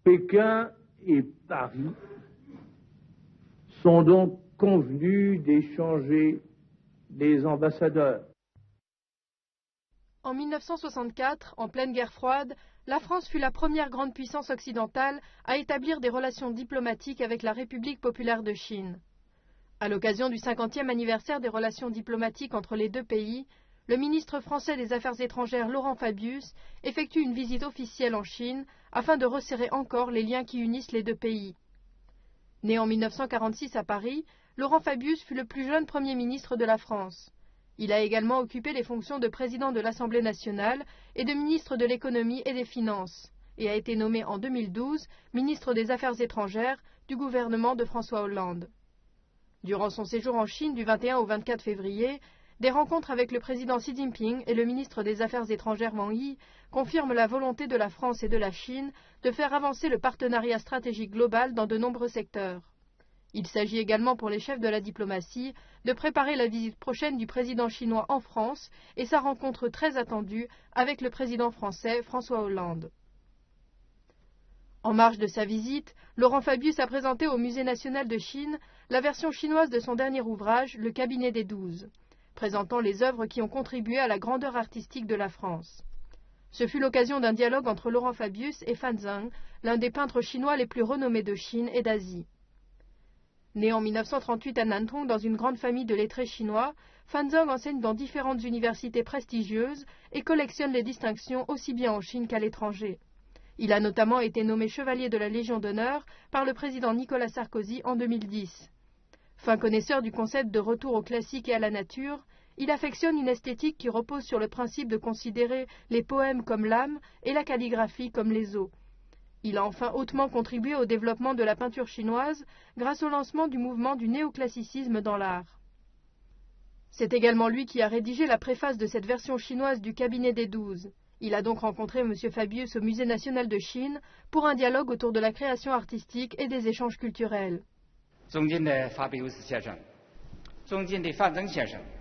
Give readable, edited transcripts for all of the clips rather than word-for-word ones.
Pékin et Paris sont donc convenus d'échanger des ambassadeurs. En 1964, en pleine guerre froide, la France fut la première grande puissance occidentale à établir des relations diplomatiques avec la République populaire de Chine. À l'occasion du 50e anniversaire des relations diplomatiques entre les deux pays, le ministre français des Affaires étrangères Laurent Fabius effectue une visite officielle en Chine afin de resserrer encore les liens qui unissent les deux pays. Né en 1946 à Paris, Laurent Fabius fut le plus jeune Premier ministre de la France. Il a également occupé les fonctions de président de l'Assemblée nationale et de ministre de l'économie et des finances, et a été nommé en 2012 ministre des Affaires étrangères du gouvernement de François Hollande. Durant son séjour en Chine du 21 au 24 février, des rencontres avec le président Xi Jinping et le ministre des Affaires étrangères Wang Yi confirment la volonté de la France et de la Chine de faire avancer le partenariat stratégique global dans de nombreux secteurs. Il s'agit également pour les chefs de la diplomatie de préparer la visite prochaine du président chinois en France et sa rencontre très attendue avec le président français François Hollande. En marge de sa visite, Laurent Fabius a présenté au Musée national de Chine la version chinoise de son dernier ouvrage, Le cabinet des 12, présentant les œuvres qui ont contribué à la grandeur artistique de la France. Ce fut l'occasion d'un dialogue entre Laurent Fabius et Fan Zheng, l'un des peintres chinois les plus renommés de Chine et d'Asie. Né en 1938 à Nantong dans une grande famille de lettrés chinois, Fan Zheng enseigne dans différentes universités prestigieuses et collectionne les distinctions aussi bien en Chine qu'à l'étranger. Il a notamment été nommé chevalier de la Légion d'honneur par le président Nicolas Sarkozy en 2010. Fin connaisseur du concept de retour au classique et à la nature, il affectionne une esthétique qui repose sur le principe de considérer les poèmes comme l'âme et la calligraphie comme les os. Il a enfin hautement contribué au développement de la peinture chinoise grâce au lancement du mouvement du néoclassicisme dans l'art. C'est également lui qui a rédigé la préface de cette version chinoise du cabinet des 12. Il a donc rencontré M. Fabius au Musée national de Chine pour un dialogue autour de la création artistique et des échanges culturels.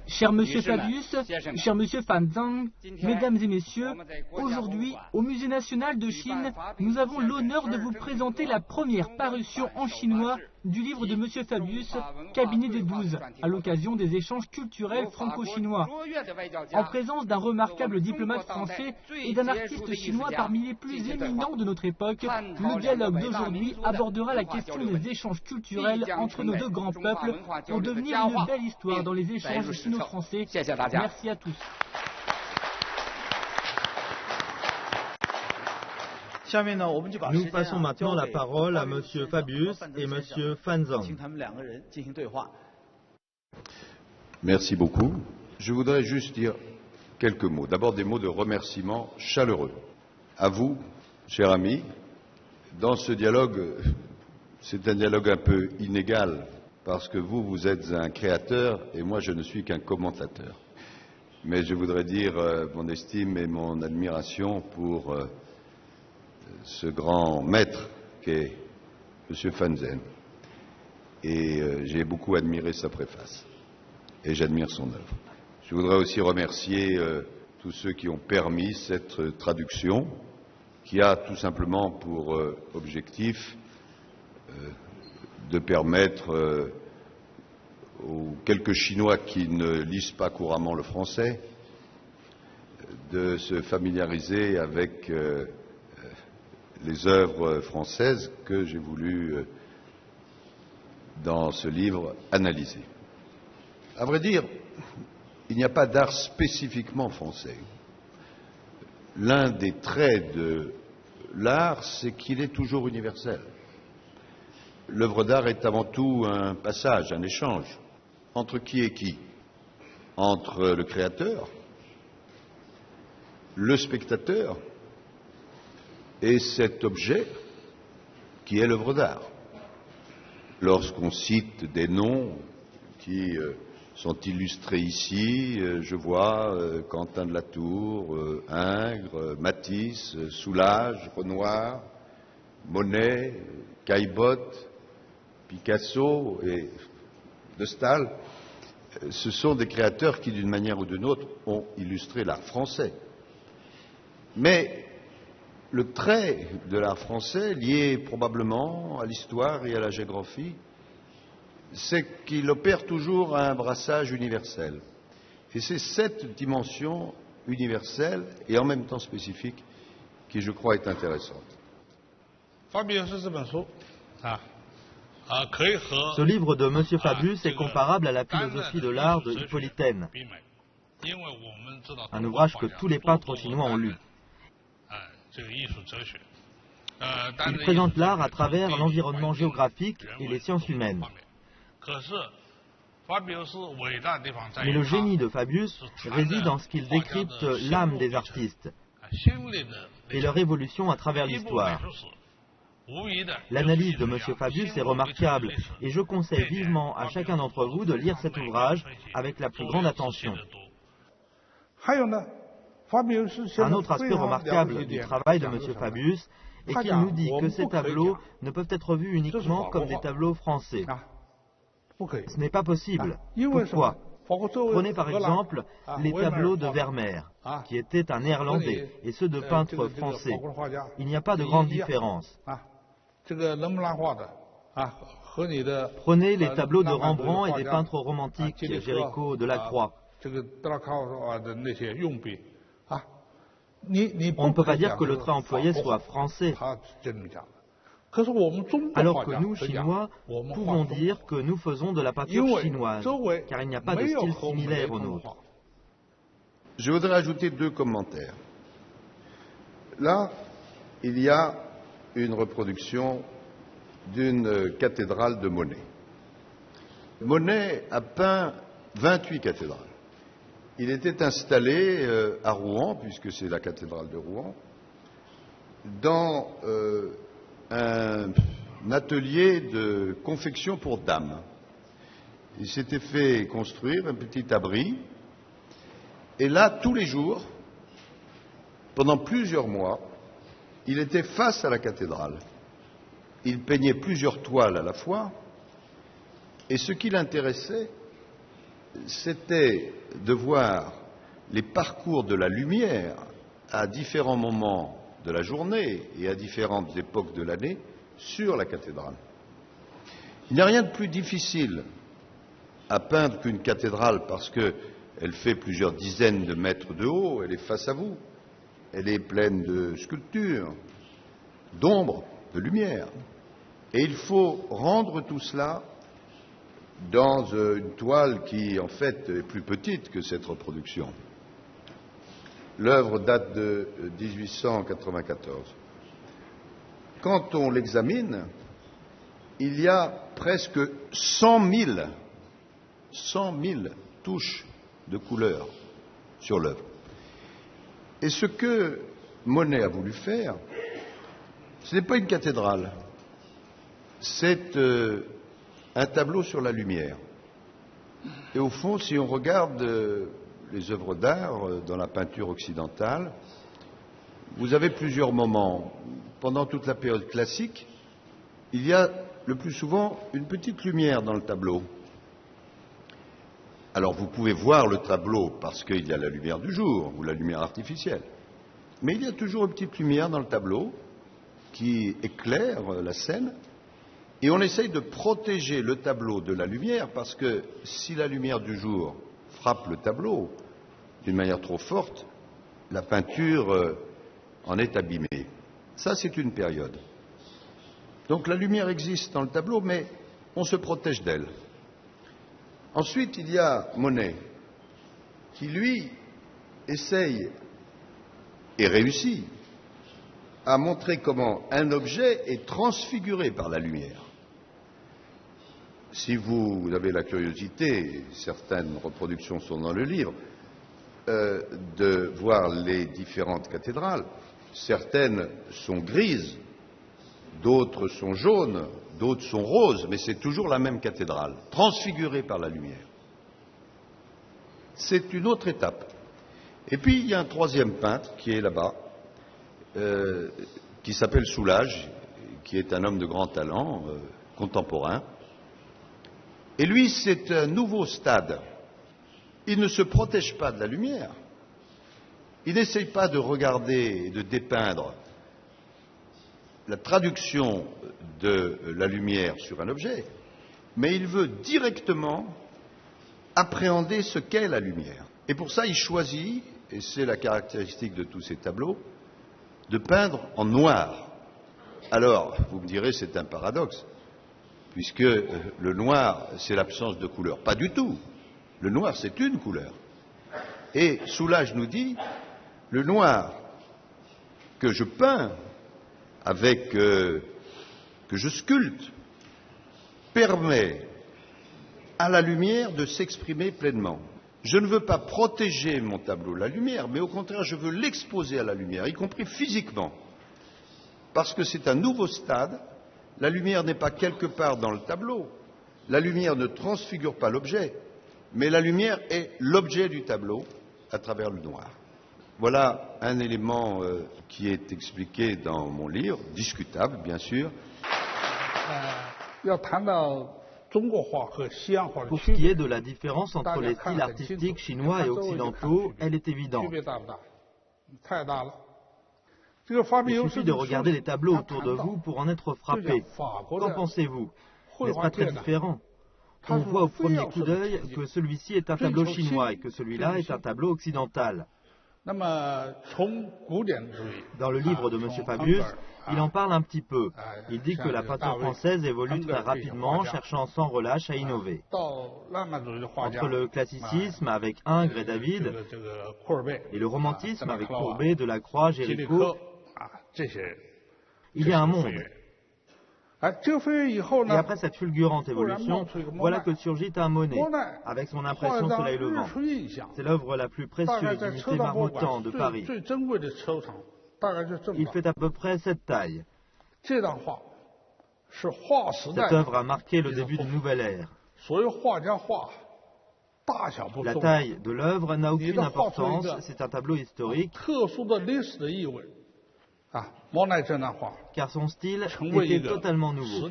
Cher Monsieur Fabius, cher Monsieur Fan Zheng, Mesdames et Messieurs, aujourd'hui, au Musée national de Chine, nous avons l'honneur de vous présenter la première parution en chinois du livre de Monsieur Fabius, Cabinet des 12, à l'occasion des échanges culturels franco-chinois. En présence d'un remarquable diplomate français et d'un artiste chinois parmi les plus éminents de notre époque, le dialogue d'aujourd'hui abordera la question des échanges culturels entre nos deux grands peuples pour devenir une belle histoire dans les échanges sino-français. Merci à tous. Nous passons maintenant la parole à Monsieur Fabius et Monsieur Fan Zheng. Merci beaucoup. Je voudrais juste dire quelques mots. D'abord des mots de remerciement chaleureux. À vous, chers amis, dans ce dialogue, c'est un dialogue un peu inégal, parce que vous êtes un créateur et moi je ne suis qu'un commentateur. Mais je voudrais dire mon estime et mon admiration pour ce grand maître qu'est M. Fan Zheng. Et j'ai beaucoup admiré sa préface. Et j'admire son œuvre. Je voudrais aussi remercier tous ceux qui ont permis cette traduction, qui a tout simplement pour objectif de permettre aux quelques Chinois qui ne lisent pas couramment le français de se familiariser avec les œuvres françaises que j'ai voulu, dans ce livre, analyser. À vrai dire, il n'y a pas d'art spécifiquement français. L'un des traits de l'art, c'est qu'il est toujours universel. L'œuvre d'art est avant tout un passage, un échange. Entre qui et qui? Entre le créateur, le spectateur et cet objet qui est l'œuvre d'art. Lorsqu'on cite des noms qui sont illustrés ici, je vois Quentin de la Tour, Ingres, Matisse, Soulages, Renoir, Monet, Caillebotte, Picasso et de Staël, ce sont des créateurs qui, d'une manière ou d'une autre, ont illustré l'art français. Mais le trait de l'art français, lié probablement à l'histoire et à la géographie, c'est qu'il opère toujours un brassage universel. Et c'est cette dimension universelle et en même temps spécifique qui, je crois, est intéressante. Ce livre de M. Fabius est comparable à la philosophie de l'art de Hippolyte Taine, un ouvrage que tous les peintres chinois ont lu. Il présente l'art à travers l'environnement géographique et les sciences humaines. Mais le génie de Fabius réside dans ce qu'il décrypte l'âme des artistes et leur évolution à travers l'histoire. L'analyse de M. Fabius est remarquable et je conseille vivement à chacun d'entre vous de lire cet ouvrage avec la plus grande attention. Un autre aspect remarquable du travail de M. Fabius est qu'il nous dit que ces tableaux ne peuvent être vus uniquement comme des tableaux français. Ce n'est pas possible. Pourquoi ? Prenez par exemple les tableaux de Vermeer, qui était un néerlandais, et ceux de peintres français. Il n'y a pas de grande différence. Prenez les tableaux de Rembrandt et des peintres romantiques, Géricault, Delacroix. On ne peut pas dire que le trait employé soit français. Alors que nous, Chinois, pouvons dire que nous faisons de la peinture chinoise, car il n'y a pas de style similaire au nôtre. Je voudrais ajouter 2 commentaires. Là, il y a une reproduction d'une cathédrale de Monet. Monet a peint 28 cathédrales. Il était installé à Rouen, puisque c'est la cathédrale de Rouen, dans un atelier de confection pour dames. Il s'était fait construire un petit abri, et là, tous les jours, pendant plusieurs mois, il était face à la cathédrale. Il peignait plusieurs toiles à la fois, et ce qui l'intéressait, c'était de voir les parcours de la lumière à différents moments de la journée et à différentes époques de l'année sur la cathédrale. Il n'y a rien de plus difficile à peindre qu'une cathédrale parce qu'elle fait plusieurs dizaines de mètres de haut, elle est face à vous, elle est pleine de sculptures, d'ombre, de lumière. Et il faut rendre tout cela dans une toile qui, en fait, est plus petite que cette reproduction. L'œuvre date de 1894. Quand on l'examine, il y a presque 100 000 touches de couleurs sur l'œuvre. Et ce que Monet a voulu faire, ce n'est pas une cathédrale, c'est un tableau sur la lumière. Et au fond, si on regarde les œuvres d'art dans la peinture occidentale, vous avez plusieurs moments. Pendant toute la période classique, il y a le plus souvent une petite lumière dans le tableau. Alors vous pouvez voir le tableau parce qu'il y a la lumière du jour ou la lumière artificielle. Mais il y a toujours une petite lumière dans le tableau qui éclaire la scène. Et on essaye de protéger le tableau de la lumière parce que si la lumière du jour frappe le tableau d'une manière trop forte, la peinture en est abîmée. Ça, c'est une période. Donc la lumière existe dans le tableau, mais on se protège d'elle. Ensuite, il y a Monet, qui, lui, essaye et réussit à montrer comment un objet est transfiguré par la lumière. Si vous avez la curiosité, certaines reproductions sont dans le livre, de voir les différentes cathédrales, certaines sont grises, d'autres sont jaunes, d'autres sont roses, mais c'est toujours la même cathédrale, transfigurée par la lumière. C'est une autre étape. Et puis il y a un troisième peintre qui est là-bas, qui s'appelle Soulages, qui est un homme de grand talent, contemporain. Et lui, c'est un nouveau stade. Il ne se protège pas de la lumière. Il n'essaye pas de regarder et de dépeindre la traduction de la lumière sur un objet, mais il veut directement appréhender ce qu'est la lumière. Et pour ça, il choisit, et c'est la caractéristique de tous ces tableaux, de peindre en noir. Alors, vous me direz, c'est un paradoxe, puisque le noir, c'est l'absence de couleur. Pas du tout. Le noir, c'est une couleur. Et Soulages nous dit, le noir que je peins, que je sculpte, permet à la lumière de s'exprimer pleinement. Je ne veux pas protéger mon tableau de la lumière, mais au contraire, je veux l'exposer à la lumière, y compris physiquement. Parce que c'est un nouveau stade. La lumière n'est pas quelque part dans le tableau. La lumière ne transfigure pas l'objet, mais la lumière est l'objet du tableau à travers le noir. Voilà un élément qui est expliqué dans mon livre, discutable bien sûr. Pour ce qui est de la différence entre les styles artistiques chinois et occidentaux, elle est évidente. Il suffit de regarder les tableaux autour de vous pour en être frappé. Qu'en pensez-vous? N'est-ce pas très différent? On voit au premier coup d'œil que celui-ci est un tableau chinois et que celui-là est un tableau occidental. Dans le livre de M. Fabius, il en parle un petit peu. Il dit que la peinture française évolue très rapidement, cherchant sans relâche à innover. Entre le classicisme avec Ingres et David, et le romantisme avec Courbet, Delacroix, Géricault, il y a un monde. Et après cette fulgurante évolution, voilà que surgit un Monet, avec son impression Soleil levant. C'est l'œuvre la plus précieuse du musée Marmottan de Paris. Il fait à peu près cette taille. Cette œuvre a marqué le début d'une nouvelle ère. La taille de l'œuvre n'a aucune importance, c'est un tableau historique, car son style était totalement nouveau.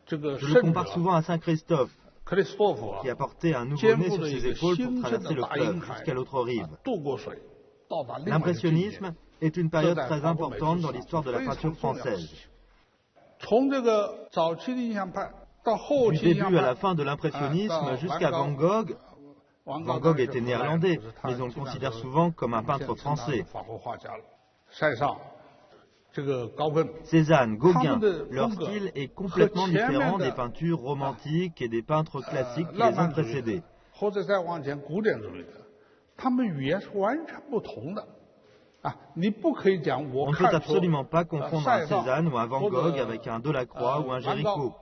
Je le compare souvent à Saint Christophe, qui a porté un nouveau-né sur ses épaules pour traverser le fleuve jusqu'à l'autre rive. L'impressionnisme est une période très importante dans l'histoire de la peinture française. Du début à la fin de l'impressionnisme jusqu'à Van Gogh, Van Gogh était néerlandais, mais on le considère souvent comme un peintre français. Cézanne, Gauguin, leur style est complètement différent des peintures romantiques et des peintres classiques qui les ont précédés. On ne peut absolument pas confondre un Cézanne ou un Van Gogh avec un Delacroix ou un Géricault.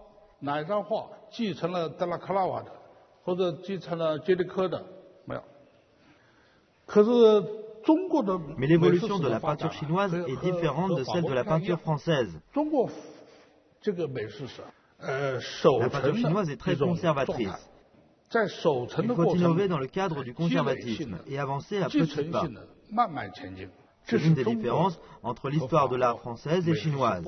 Mais l'évolution de la peinture chinoise est différente de celle de la peinture française. La peinture chinoise est très conservatrice. Il faut innover dans le cadre du conservatisme et avancer à petits pas. C'est l'une des différences entre l'histoire de l'art française et chinoise.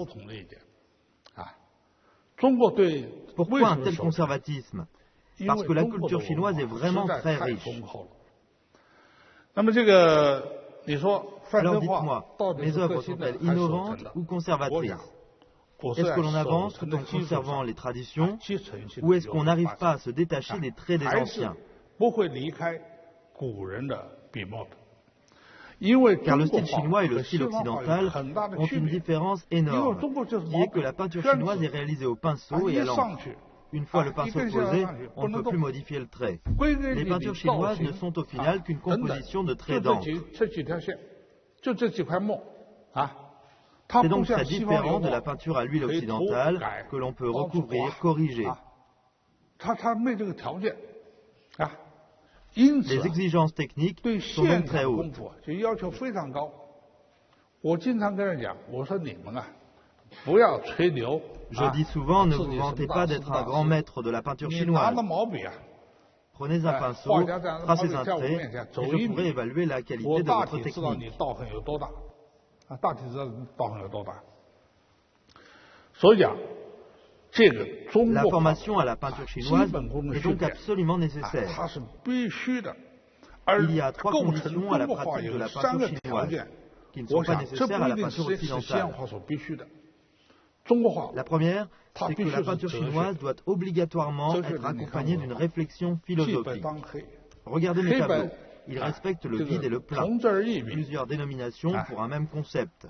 Pourquoi un tel conservatisme? Parce que la culture chinoise est vraiment très riche. Alors dites-moi, mes œuvres sont-elles innovantes ou conservatrices? Est-ce que l'on avance tout en conservant les traditions, ou est-ce qu'on n'arrive pas à se détacher des traits des anciens? Car le style chinois et le style occidental ont une différence énorme, qui est que la peinture chinoise est réalisée au pinceau et à l'encre. Une fois le pinceau posé, on ne peut plus modifier le trait. Les peintures chinoises ne sont au final qu'une composition de traits d'encre. C'est donc très différent de la peinture à l'huile occidentale que l'on peut recouvrir, corriger. Les exigences techniques sont donc très hautes. Je dis souvent, ne vous vantez pas d'être un grand maître de la peinture chinoise. Prenez un pinceau, tracez un trait, et je pourrai évaluer la qualité de votre technique. La formation à la peinture chinoise est donc absolument nécessaire. Il y a 3 conditions à la pratique de la peinture chinoise. qui ne sont pas nécessaires à la peinture occidentale. La première, c'est que la peinture chinoise doit obligatoirement être accompagnée d'une réflexion philosophique. Regardez mes tableaux. Ils respectent le vide et le plein. Plusieurs dénominations pour un même concept.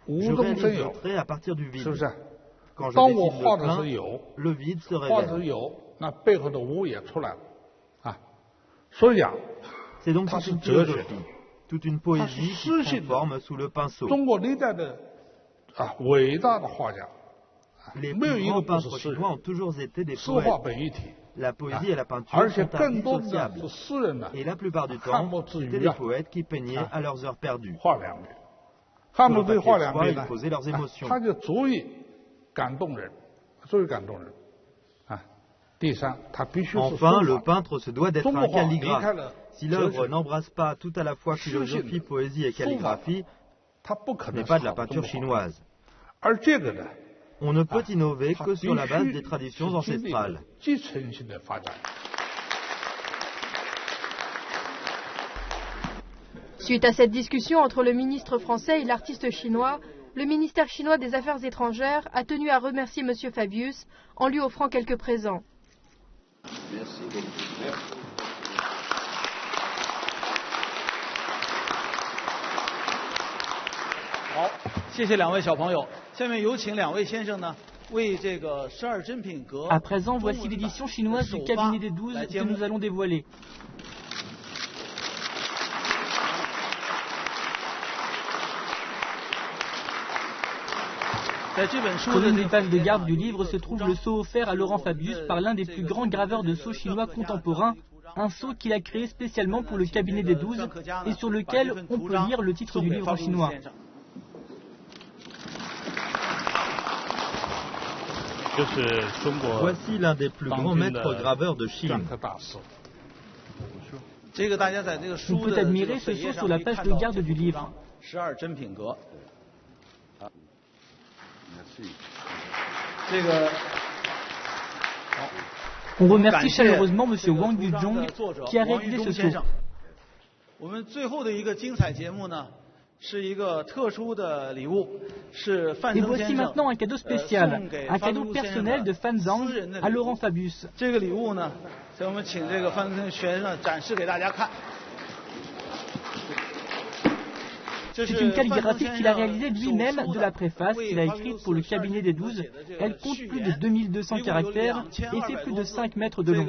Je réalise le trait à partir du vide. Quand je dessine le plein, le vide se révèle. C'est donc toute une philosophie, toute une poésie qui prend forme sous le pinceau. Les plus grands peintres chinois ont toujours été des poètes. La poésie et la peinture sont indissociables. Et la plupart du temps, c'était des poètes qui peignaient à leurs heures perdues. Pour le papier de soie, ils posaient leurs émotions. Enfin, le peintre se doit d'être un calligraphe. Si l'œuvre n'embrasse pas tout à la fois philosophie, poésie et calligraphie, ce n'est pas de la peinture chinoise. On ne peut innover que sur la base des traditions ancestrales. Suite à cette discussion entre le ministre français et l'artiste chinois, le ministère chinois des Affaires étrangères a tenu à remercier M. Fabius en lui offrant quelques présents. Merci beaucoup. 好，谢谢两位小朋友。下面有请两位先生呢，为这个12珍品阁。À présent, voici l'édition chinoise du cabinet des 12 que nous allons dévoiler. Sur l'une des pages de garde du livre se trouve le sceau offert à Laurent Fabius par l'un des plus grands graveurs de sceaux chinois contemporains, un sceau qu'il a créé spécialement pour le cabinet des 12 et sur lequel on peut lire le titre du livre en chinois. Voici l'un des plus grands maîtres graveurs de Chine. On peut admirer ce sceau sur la page de garde du livre. On remercie chaleureusement M. Wang Yuzhong qui a réalisé ce sceau. Et voici maintenant un cadeau spécial, un cadeau personnel de Fan Zhang à Laurent Fabius. C'est une calligraphie qu'il a réalisée lui-même de la préface qu'il a écrite pour le cabinet des 12. Elle compte plus de 2200 caractères et fait plus de 5 mètres de long.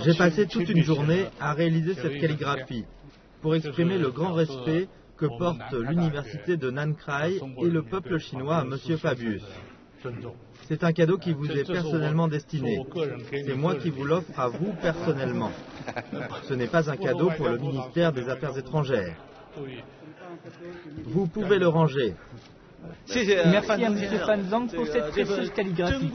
J'ai passé toute une journée à réaliser cette calligraphie pour exprimer le grand respect que porte l'université de Nankai et le peuple chinois à M. Fabius. C'est un cadeau qui vous est personnellement destiné. C'est moi qui vous l'offre à vous personnellement. Ce n'est pas un cadeau pour le ministère des Affaires étrangères. Vous pouvez le ranger. Merci à M. Fan Zhang pour cette précieuse calligraphie.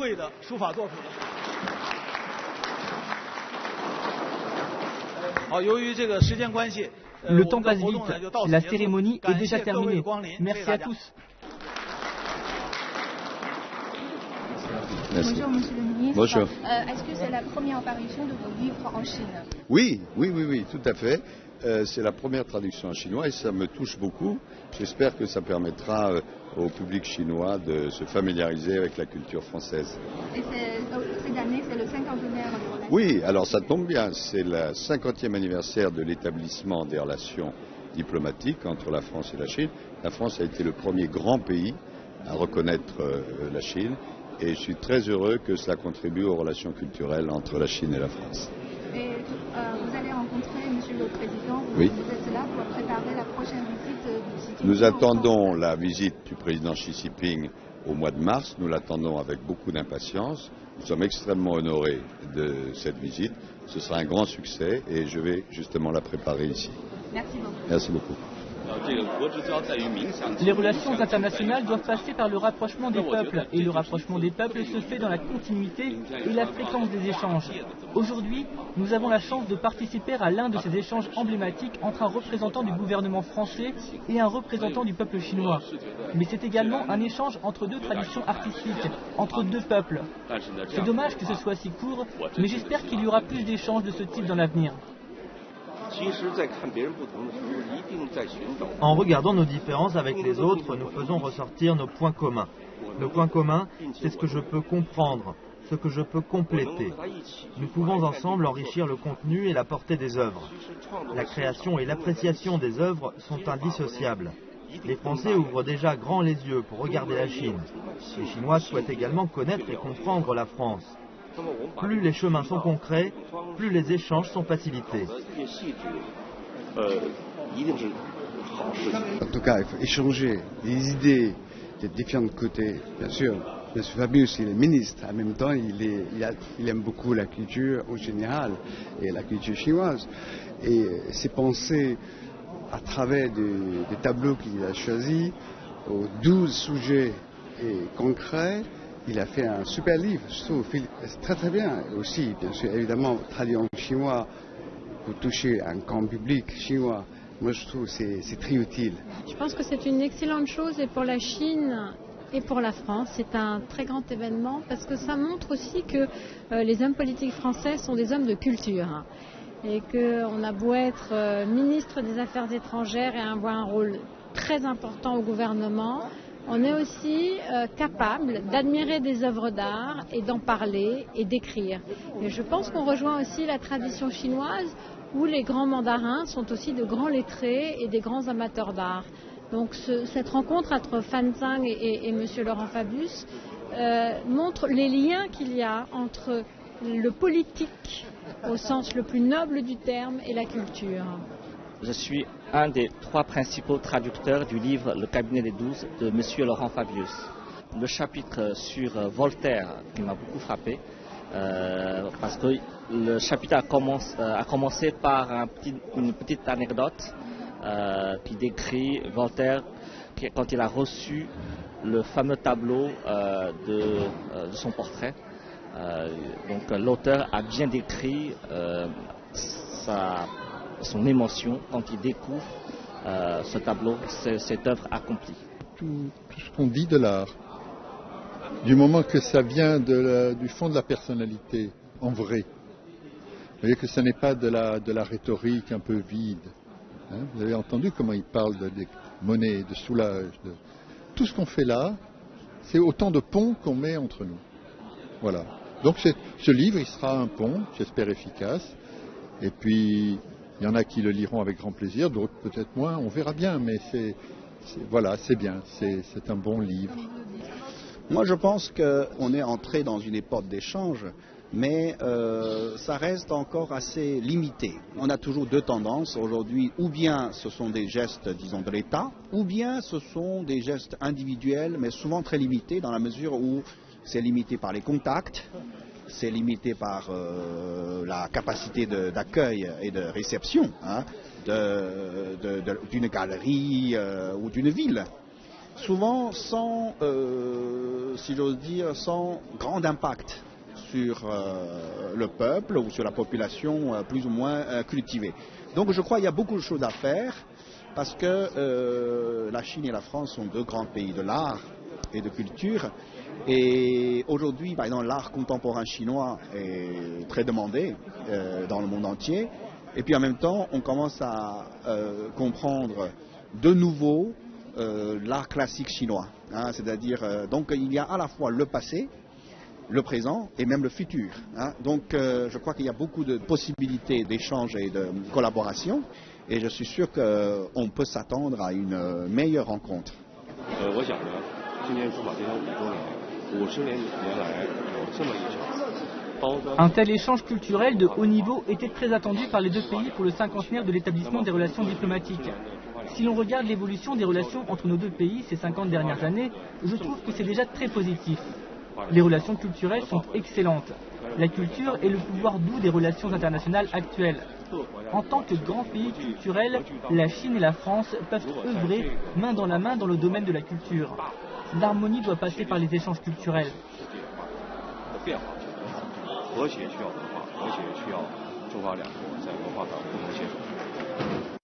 Le temps passe vite. La cérémonie est déjà terminée. Merci à tous. Merci. Bonjour, Monsieur le Ministre. Bonjour. Est-ce que c'est la première parution de vos livres en Chine? Oui, tout à fait. C'est la première traduction en chinois et ça me touche beaucoup. J'espère que ça permettra au public chinois de se familiariser avec la culture française. Et cette année, c'est le 50e. Oui, alors ça tombe bien. C'est le 50e anniversaire de l'établissement des relations diplomatiques entre la France et la Chine. La France a été le premier grand pays à reconnaître la Chine. Et je suis très heureux que cela contribue aux relations culturelles entre la Chine et la France. Et vous allez rencontrer Monsieur le Président. Oui. Vous êtes là pour préparer la prochaine visite du Xi Jinping. Nous attendons la visite du président Xi Jinping au mois de mars. Nous l'attendons avec beaucoup d'impatience. Nous sommes extrêmement honorés de cette visite. Ce sera un grand succès et je vais justement la préparer ici. Merci beaucoup. Merci beaucoup. Les relations internationales doivent passer par le rapprochement des peuples, et le rapprochement des peuples se fait dans la continuité et la fréquence des échanges. Aujourd'hui, nous avons la chance de participer à l'un de ces échanges emblématiques entre un représentant du gouvernement français et un représentant du peuple chinois. Mais c'est également un échange entre deux traditions artistiques, entre deux peuples. C'est dommage que ce soit si court, mais j'espère qu'il y aura plus d'échanges de ce type dans l'avenir. En regardant nos différences avec les autres, nous faisons ressortir nos points communs. Nos points communs, c'est ce que je peux comprendre, ce que je peux compléter. Nous pouvons ensemble enrichir le contenu et la portée des œuvres. La création et l'appréciation des œuvres sont indissociables. Les Français ouvrent déjà grand les yeux pour regarder la Chine. Les Chinois souhaitent également connaître et comprendre la France. Plus les chemins sont concrets, plus les échanges sont facilités. En tout cas, il faut échanger les idées des différents côtés. Bien sûr, M. Fabius, il est ministre. En même temps, il aime beaucoup la culture en général et la culture chinoise. Et ses pensées à travers des tableaux qu'il a choisis, aux 12 sujets et concrets, il a fait un super livre, je trouve, très très bien. Aussi, bien sûr, évidemment, traduit en chinois pour toucher un grand public chinois. Moi, je trouve que c'est très utile. Je pense que c'est une excellente chose et pour la Chine et pour la France. C'est un très grand événement parce que ça montre aussi que les hommes politiques français sont des hommes de culture. Et qu'on a beau être ministre des Affaires étrangères et avoir un rôle très important au gouvernement, on est aussi capable d'admirer des œuvres d'art et d'en parler et d'écrire. Et je pense qu'on rejoint aussi la tradition chinoise où les grands mandarins sont aussi de grands lettrés et des grands amateurs d'art. Donc cette rencontre entre Fan Zhang et M. Laurent Fabius montre les liens qu'il y a entre le politique au sens le plus noble du terme et la culture. Je suis un des 3 principaux traducteurs du livre Le cabinet des 12 de M. Laurent Fabius. Le chapitre sur Voltaire qui m'a beaucoup frappé, parce que le chapitre a commencé par une petite anecdote qui décrit Voltaire quand il a reçu le fameux tableau de son portrait. Donc l'auteur a bien décrit son émotion quand il découvre ce tableau, cette œuvre accomplie. Tout ce qu'on dit de l'art, du moment que ça vient du fond de la personnalité, en vrai. Vous voyez que ce n'est pas de la rhétorique un peu vide. Hein, vous avez entendu comment il parle de monnaie, de soulage. Tout ce qu'on fait là, c'est autant de ponts qu'on met entre nous. Voilà. Donc ce livre, il sera un pont, j'espère efficace. Et puis, il y en a qui le liront avec grand plaisir, d'autres peut-être moins, on verra bien, mais voilà, c'est bien, c'est un bon livre. Moi, je pense qu'on est entré dans une époque d'échange, mais ça reste encore assez limité. On a toujours 2 tendances aujourd'hui, ou bien ce sont des gestes, disons, de l'État, ou bien ce sont des gestes individuels, mais souvent très limités, dans la mesure où c'est limité par les contacts, c'est limité par la capacité d'accueil et de réception d'une galerie ou d'une ville. Souvent sans, si j'ose dire, sans grand impact sur le peuple ou sur la population plus ou moins cultivée. Donc je crois qu'il y a beaucoup de choses à faire parce que la Chine et la France sont 2 grands pays de l'art et de culture. Et aujourd'hui, par exemple, l'art contemporain chinois est très demandé dans le monde entier. Et puis en même temps, on commence à comprendre de nouveau l'art classique chinois. Hein, c'est-à-dire, donc il y a à la fois le passé, le présent et même le futur. Hein. Donc je crois qu'il y a beaucoup de possibilités d'échange et de collaboration. Et je suis sûr qu'on peut s'attendre à une meilleure rencontre. Un tel échange culturel de haut niveau était très attendu par les 2 pays pour le 50e de l'établissement des relations diplomatiques. Si l'on regarde l'évolution des relations entre nos 2 pays ces 50 dernières années, je trouve que c'est déjà très positif. Les relations culturelles sont excellentes. La culture est le pouvoir doux des relations internationales actuelles. En tant que grand pays culturel, la Chine et la France peuvent œuvrer main dans la main dans le domaine de la culture. L'harmonie doit passer par les échanges culturels. 和谐需要文化，和谐需要中华两国在文化上共同协作。